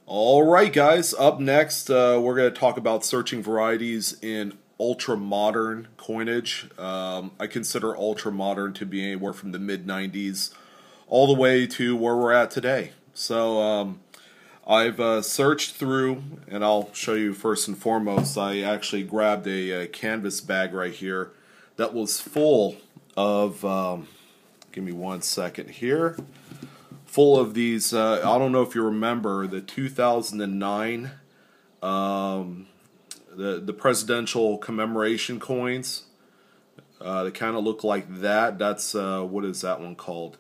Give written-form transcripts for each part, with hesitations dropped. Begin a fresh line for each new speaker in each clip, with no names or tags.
Alright guys, up next we're going to talk about searching varieties in ultra-modern coinage. I consider ultra-modern to be anywhere from the mid-90s all the way to where we're at today. So I've searched through, and I'll show you first and foremost. I actually grabbed a canvas bag right here that was full of, give me one second here, full of these, I don't know if you remember the 2009, the presidential commemoration coins. They kind of look like that. That's, what is that one called?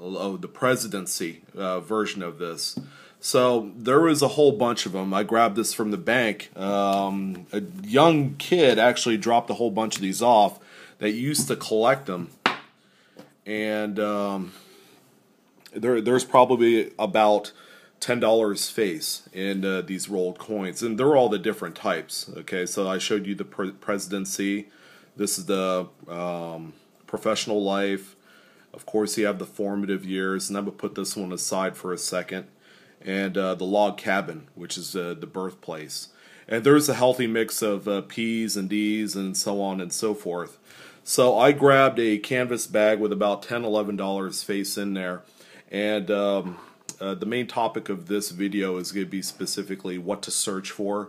The presidency version of this. So there was a whole bunch of them. I grabbed this from the bank. A young kid actually dropped a whole bunch of these off that used to collect them. And there's probably about $10 face in these rolled coins, and they're all the different types. Okay, so I showed you the presidency. This is the professional life. Of course, you have the formative years, and I'm gonna put this one aside for a second. And the log cabin, which is the birthplace. And there's a healthy mix of P's and D's and so on and so forth. So I grabbed a canvas bag with about $10, $11 face in there. And the main topic of this video is going to be specifically what to search for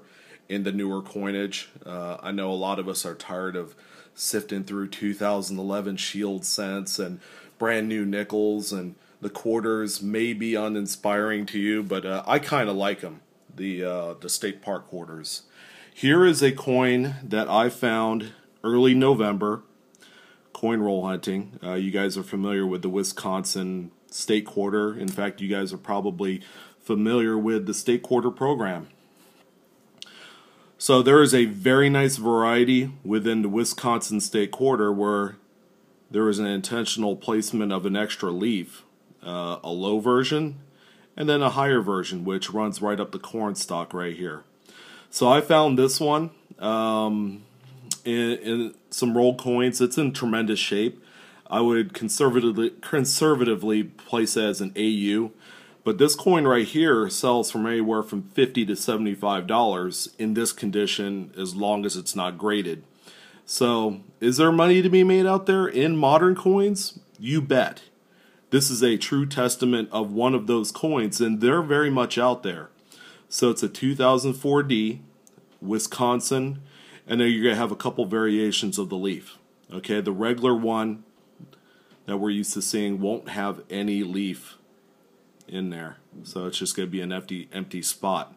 in the newer coinage. I know a lot of us are tired of sifting through 2011 shield cents and brand new nickels, and the quarters may be uninspiring to you, but I kind of like them, the State Park quarters. Here is a coin that I found early November, coin roll hunting. You guys are familiar with the Wisconsin State Quarter. In fact, you guys are probably familiar with the State Quarter program. So there is a very nice variety within the Wisconsin State Quarter where there is an intentional placement of an extra leaf, a low version, and then a higher version, which runs right up the corn stalk right here. So I found this one in some rolled coins. It's in tremendous shape. I would conservatively place it as an AU, but this coin right here sells from anywhere from $50 to $75 in this condition, as long as it's not graded. So, is there money to be made out there in modern coins? You bet. This is a true testament of one of those coins, and they're very much out there. So it's a 2004D, Wisconsin, and then you're going to have a couple variations of the leaf. Okay, the regular one that we're used to seeing won't have any leaf in there. So it's just going to be an empty spot.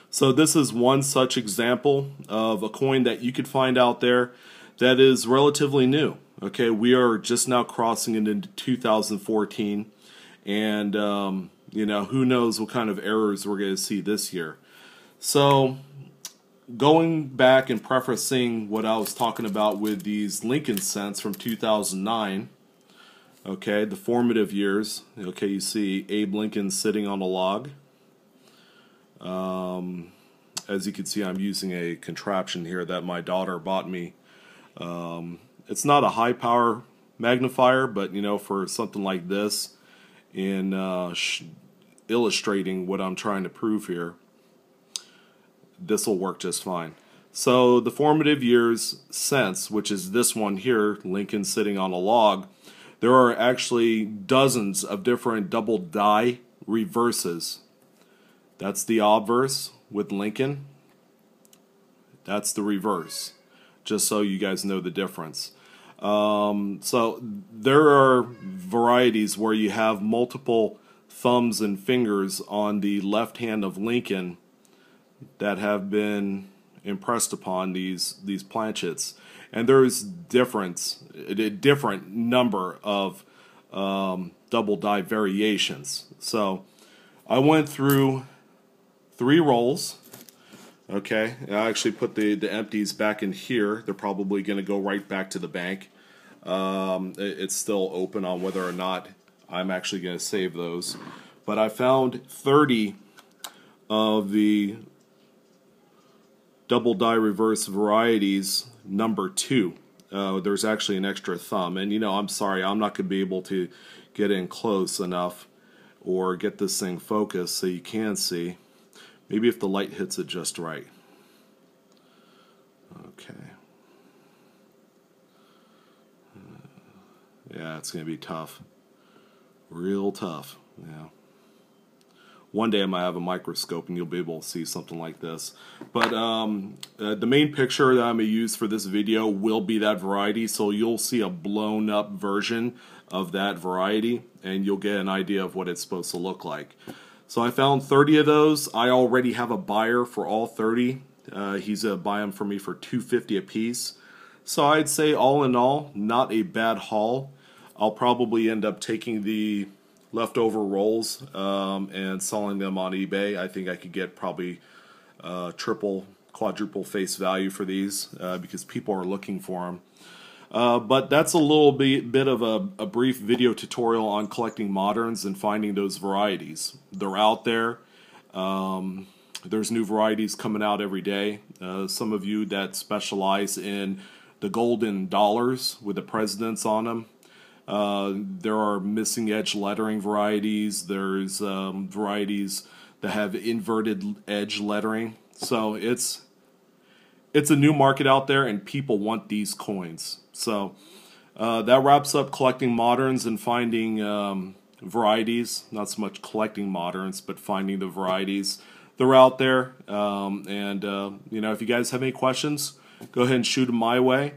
So this is one such example of a coin that you could find out there that is relatively new. Okay, we are just now crossing it into 2014, and you know, who knows what kind of errors we're going to see this year. So going back and prefacing what I was talking about with these Lincoln cents from 2009, okay, the formative years. Okay, you see Abe Lincoln sitting on a log. As you can see, I'm using a contraption here that my daughter bought me. It's not a high power magnifier, but you know, for something like this, in illustrating what I'm trying to prove here, this will work just fine. So the formative years cents, which is this one here, Lincoln sitting on a log, there are actually dozens of different double die reverses. That's the obverse with Lincoln. That's the reverse, just so you guys know the difference. So there are varieties where you have multiple thumbs and fingers on the left hand of Lincoln that have been impressed upon these planchets, and there's a different number of double die variations. So I went through 3 rolls. Okay, I actually put the empties back in here. They're probably going to go right back to the bank. It's still open on whether or not I'm actually going to save those. But I found 30 of the double die reverse varieties number 2. There's actually an extra thumb, and you know, I'm sorry, I'm not going to be able to get in close enough or get this thing focused so you can see. Maybe if the light hits it just right. Okay. Yeah, it's going to be tough. Real tough. Yeah. One day I might have a microscope and you'll be able to see something like this. But the main picture that I'm going to use for this video will be that variety, so you'll see a blown up version of that variety and you'll get an idea of what it's supposed to look like. So I found 30 of those. I already have a buyer for all 30. He's going to buy them for me for $2.50 a piece. So I'd say all in all, not a bad haul. I'll probably end up taking the leftover rolls and selling them on eBay. I think I could get probably triple, quadruple face value for these because people are looking for them. But that's a little bit of a brief video tutorial on collecting moderns and finding those varieties. They're out there. There's new varieties coming out every day. Some of you that specialize in the golden dollars with the presidents on them. There are missing edge lettering varieties. There's varieties that have inverted edge lettering. So it's a new market out there and people want these coins. So that wraps up collecting moderns and finding varieties. Not so much collecting moderns, but finding the varieties. They're out there. You know, if you guys have any questions, go ahead and shoot them my way.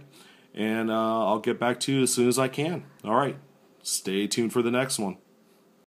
And I'll get back to you as soon as I can. All right. Stay tuned for the next one.